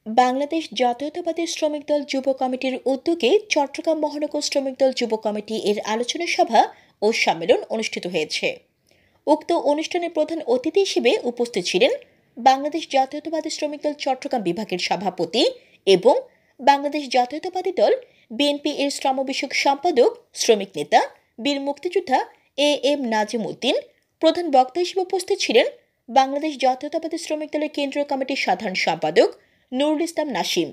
বাংলাদেশ জাতীয়তাবাদী শ্রমিক দল যুব কমিটির উদ্যোগে চট্টগ্রাম মহানগর শ্রমিক দল যুব কমিটি এর আলোচনা সভা ও সম্মেলন অনুষ্ঠিত হয়েছে। উক্ত অনুষ্ঠানে প্রধান অতিথি হিসেবে উপস্থিত ছিলেন বাংলাদেশ জাতীয়তাবাদী শ্রমিক দল চট্টগ্রাম বিভাগের সভাপতি এবং বাংলাদেশ জাতীয়তাবাদী দল বিএনপি এর শ্রম বিষয়ক সম্পাদক শ্রমিক নেতা বীর মুক্তিযোদ্ধা এম নাজিম উদ্দিন। প্রধান বক্তা হিসেবে উপস্থিত ছিলেন বাংলাদেশ জাতীয়তাবাদী শ্রমিক দলের কেন্দ্রীয় কমিটির সাধারণ সম্পাদক নুরুল ইসলাম নাসিম।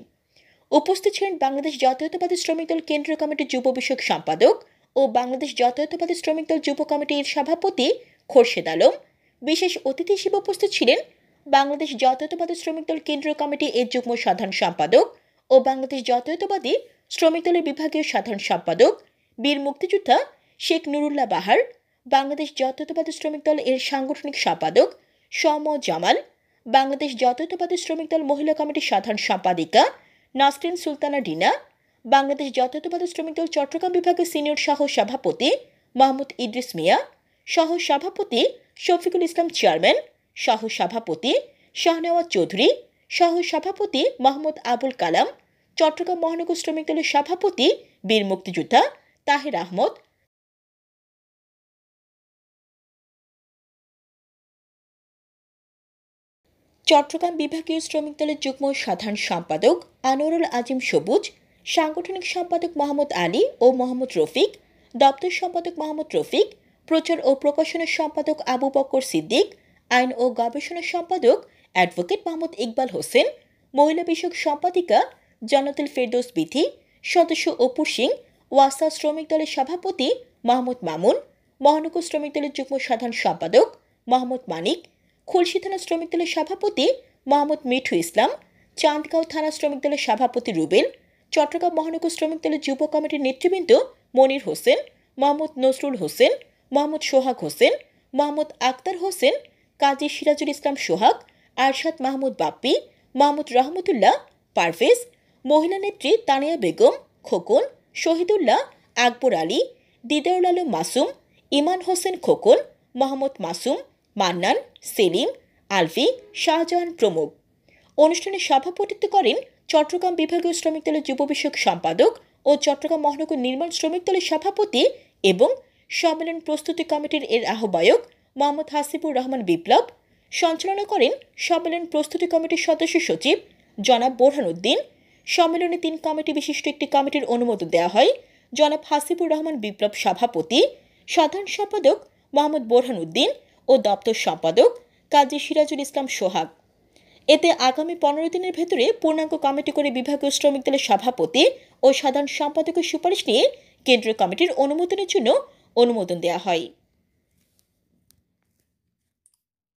উপস্থিত ছিলেন বাংলাদেশ জাতীয়তাবাদী শ্রমিক দল কেন্দ্রীয় কমিটির যুব বিষয়ক সম্পাদক ও বাংলাদেশ জাতীয়তাবাদী শ্রমিক দল যুব কমিটির সভাপতি খোরশেদ আলম। বিশেষ অতিথি হিসেবে উপস্থিত ছিলেন বাংলাদেশ জাতীয়তাবাদী শ্রমিক দল কেন্দ্রীয় কমিটি এর যুগ্ম সাধারণ সম্পাদক ও বাংলাদেশ জাতীয়তাবাদী শ্রমিক দলের বিভাগীয় সাধারণ সম্পাদক বীর মুক্তিযোদ্ধা শেখ নুরুল্লাহ বাহার, বাংলাদেশ জাতীয়তাবাদী শ্রমিক দল এর সাংগঠনিক সম্পাদক সম জামাল, বাংলাদেশ জাতীয়তাবাদী শ্রমিক দল মহিলা কমিটির সাধারণ সম্পাদিকা নাসরিন সুলতানা ডিনা, বাংলাদেশ জাতীয়তাবাদী শ্রমিক দল চট্টগ্রাম বিভাগের সিনিয়র সহ সভাপতি মাহমুদ ইদ্রিস মিয়া, সহ সভাপতি শফিকুল ইসলাম চেয়ারম্যান, সহ সভাপতি শাহনেওয়াজ চৌধুরী, সহ সভাপতি মাহমুদ আবুল কালাম, চট্টগ্রাম মহানগর শ্রমিক দলের সভাপতি বীর মুক্তিযোদ্ধা তাহের আহমদ, চট্টগ্রাম বিভাগীয় শ্রমিক দলের যুগ্ম সাধারণ সম্পাদক আনোয়ারুল আজিম সবুজ, সাংগঠনিক সম্পাদক মোহাম্মদ আলী ও মোহাম্মদ রফিক, দপ্তর সম্পাদক মোহাম্মদ রফিক, প্রচার ও প্রকাশনা সম্পাদক আবু বকর সিদ্দিক, আইন ও গবেষণা সম্পাদক অ্যাডভোকেট মোহাম্মদ ইকবাল হোসেন, মহিলা বিষয়ক সম্পাদিকা জান্নাতুল ফেরদৌস বিথি, সদস্য অপুর সিং, ওয়াসা শ্রমিক দলের সভাপতি মাহমুদ মামুন, মহানগর শ্রমিক দলের যুগ্ম সাধারণ সম্পাদক মোহাম্মদ মানিক, খুলশী থানা শ্রমিক দলের সভাপতি মোহাম্মদ মিঠু ইসলাম, চাঁদগাঁও থানা শ্রমিক দলের সভাপতি রুবেল, চট্টগ্রাম মহানগর শ্রমিক দলের যুব কমিটির নেতৃবৃন্দ মনির হোসেন, মোহাম্মদ নজরুল হোসেন, মোহাম্মদ সোহাগ হোসেন, মোহাম্মদ আক্তার হোসেন, কাজী সিরাজুল ইসলাম সোহাগ, আরশাদ মাহমুদ বাপ্পি, মোহাম্মদ রহমতুল্লাহ পারভেজ, মহিলা নেত্রী তানিয়া বেগম খোকন, শহীদুল্লাহ, আকবর আলী, দিদারুল আলম মাসুম, ইমান হোসেন খোকন, মোহাম্মদ মাসুম, মান্নান, সেলিম, আলফি, শাহজাহান প্রমুখ। অনুষ্ঠানে সভাপতিত্ব করেন চট্টগ্রাম বিভাগীয় শ্রমিক দলের যুব বিষয়ক সম্পাদক ও চট্টগ্রাম মহানগর নির্মাণ শ্রমিক দলের সভাপতি এবং সম্মেলন প্রস্তুতি কমিটির এর আহ্বায়ক মোহাম্মদ হাসিবুর রহমান বিপ্লব। সঞ্চালনা করেন সম্মেলন প্রস্তুতি কমিটির সদস্য সচিব জনাব বোরহান উদ্দিন। সম্মেলনে 3 কমিটি বিশিষ্ট একটি কমিটির অনুমোদন দেওয়া হয়। জনাব হাসিবুর রহমান বিপ্লব সভাপতি, সাধারণ সম্পাদক মোহাম্মদ বোরহান উদ্দিন ও দপ্তর সম্পাদক কাজী সিরাজুল ইসলাম সোহাগ। এতে আগামী 15 দিনের ভেতরে পূর্ণাঙ্গ কমিটি করে বিভাগীয় শ্রমিক দলের সভাপতি ও সাধারণ সম্পাদকের সুপারিশ নিয়ে কেন্দ্রীয় কমিটির অনুমোদনের জন্য অনুমোদন দেওয়া হয়।